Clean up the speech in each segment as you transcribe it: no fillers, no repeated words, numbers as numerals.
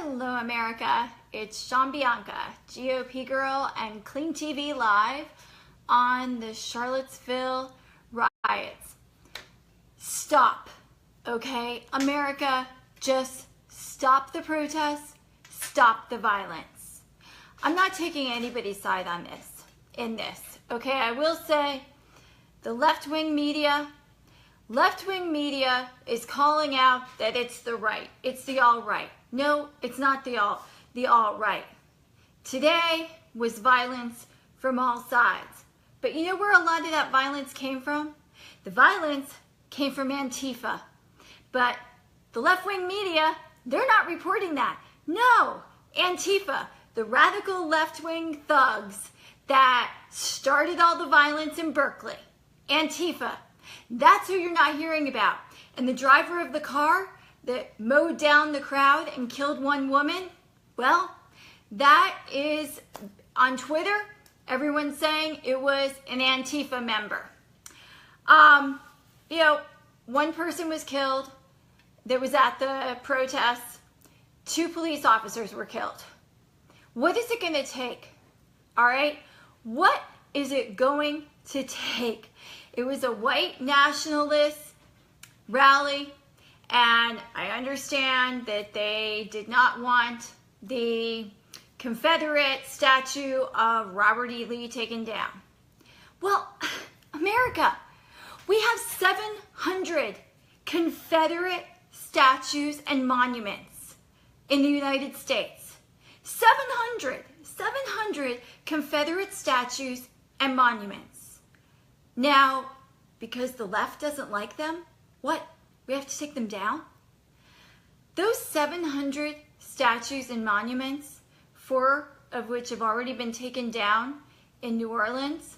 Hello America, it's Bianca, GOP girl and Clean TV live on the Charlottesville riots. Stop, okay? America, just stop the protests, stop the violence. I'm not taking anybody's side on this, okay? I will say the left-wing media is calling out that it's the right, it's the alt-right. No, it's not the alt-right. Today was violence from all sides. But you know where a lot of that violence came from? The violence came from Antifa. But the left-wing media, they're not reporting that. No, Antifa, the radical left-wing thugs that started all the violence in Berkeley. Antifa, that's who you're not hearing about. And the driver of the car that mowed down the crowd and killed one woman, well, that is on Twitter, everyone's saying it was an Antifa member. You know, one person was killed that was at the protests. 2 police officers were killed. What is it going to take? All right? What is it going to take? It was a white nationalist rally, and I understand that they did not want the Confederate statue of Robert E. Lee taken down. Well, America, we have 700 Confederate statues and monuments in the United States. 700 Confederate statues and monuments. Now, because the left doesn't like them, what? We have to take them down? Those 700 statues and monuments, 4 of which have already been taken down in New Orleans,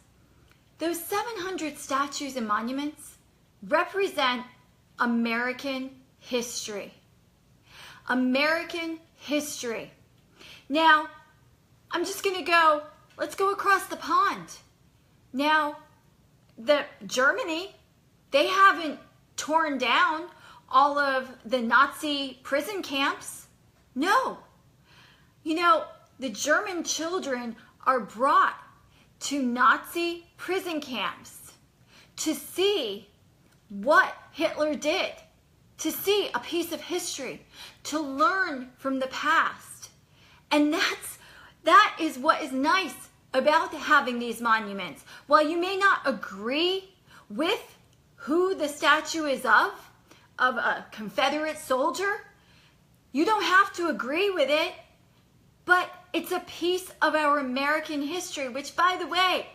those 700 statues and monuments represent American history. American history. Now, I'm just going to let's go across the pond. Now, Germany, they haven't torn down all of the Nazi prison camps. No. You know, the German children are brought to Nazi prison camps to see what Hitler did, to see a piece of history, to learn from the past. And that is what is nice about having these monuments. While you may not agree with who the statue is of a Confederate soldier, you don't have to agree with it, but it's a piece of our American history, which, by the way,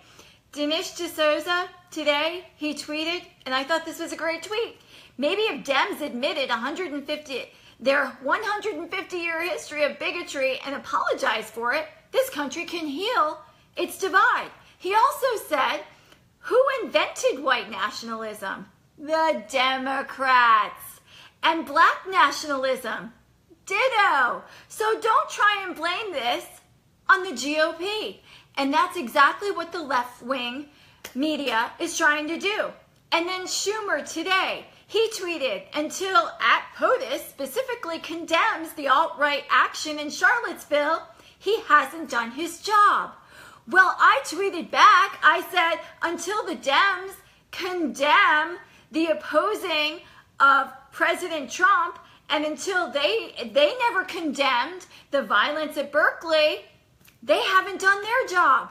Dinesh D'Souza today, he tweeted, and I thought this was a great tweet. Maybe if Dems admitted their 150-year history of bigotry and apologize for it, this country can heal its divide. He also said, who invented white nationalism? The Democrats. And black nationalism? Ditto. So don't try and blame this on the GOP. And that's exactly what the left-wing media is trying to do. And then Schumer today, he tweeted, until POTUS specifically condemns the alt-right action in Charlottesville, he hasn't done his job. Well, I tweeted back, I said, until the Dems condemn the opposing of President Trump, and until they never condemned the violence at Berkeley, they haven't done their job.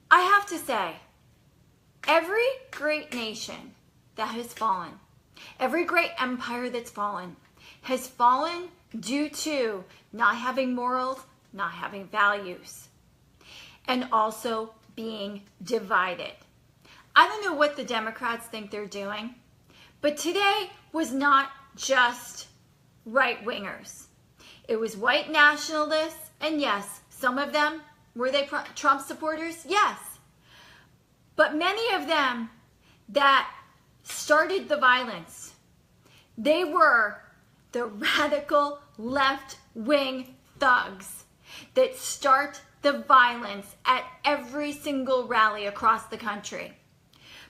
I have to say, every great nation that has fallen, every great empire that's fallen, has fallen due to not having morals, not having values, and also being divided. I don't know what the Democrats think they're doing, but today was not just right-wingers. It was white nationalists, and yes, some of them, were they Trump supporters? Yes. But many of them that started the violence, they were the radical left-wing thugs that start the violence at every single rally across the country.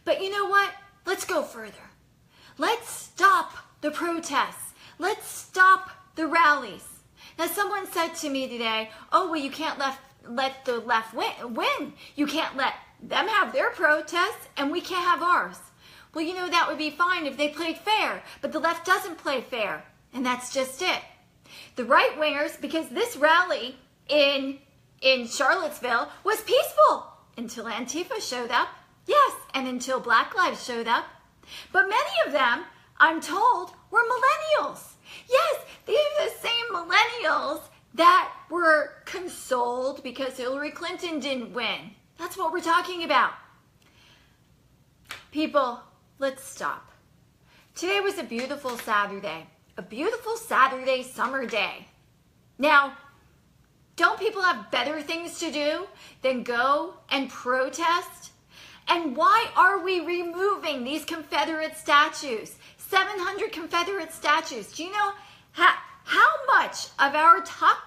But you know what? Let's go further. Let's stop the protests. Let's stop the rallies. Now, someone said to me today, oh, well, you can't let the left win. You can't let them have their protests and we can't have ours. Well, you know, that would be fine if they played fair, but the left doesn't play fair, and that's just it. The right-wingers, because this rally in Charlottesville was peaceful until Antifa showed up, yes, and until Black Lives showed up. But many of them, I'm told, were millennials. Yes, these are the same millennials that were consoled because Hillary Clinton didn't win. That's what we're talking about. People, let's stop. Today was a beautiful Saturday summer day. Now, don't people have better things to do than go and protest? And why are we removing these Confederate statues? 700 Confederate statues. Do you know how much of our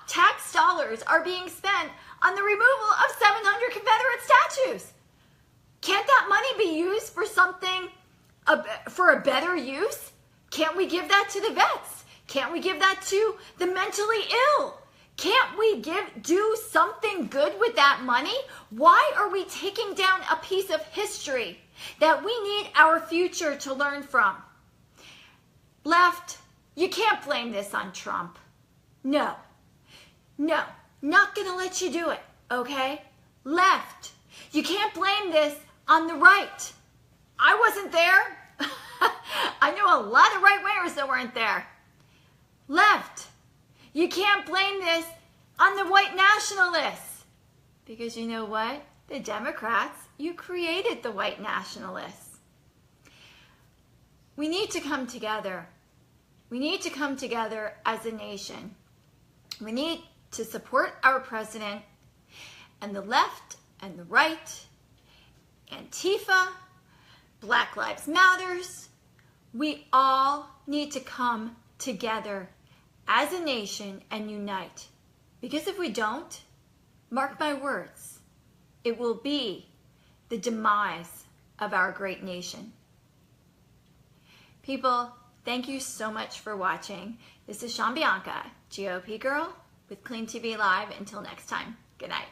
tax dollars are being spent on the removal of 700 Confederate statues? Can't that money be used for something, for a better use? Can't we give that to the vets? Can't we give that to the mentally ill? Can't we do something good with that money? Why are we taking down a piece of history that we need our future to learn from? Left, you can't blame this on Trump. No, not gonna let you do it, okay? Left, you can't blame this on the right. I wasn't there. I know a lot of right-wingers that weren't there. Left, you can't blame this on the white nationalists. Because you know what? The Democrats, you created the white nationalists. We need to come together. We need to come together as a nation. We need to support our president, and the left and the right, Antifa, Black Lives Matters. We all need to come together as a nation and unite. Because if we don't, mark my words, it will be the demise of our great nation. People, thank you so much for watching. This is Bianca, GOP Girl with Clean TV Live. Until next time, good night.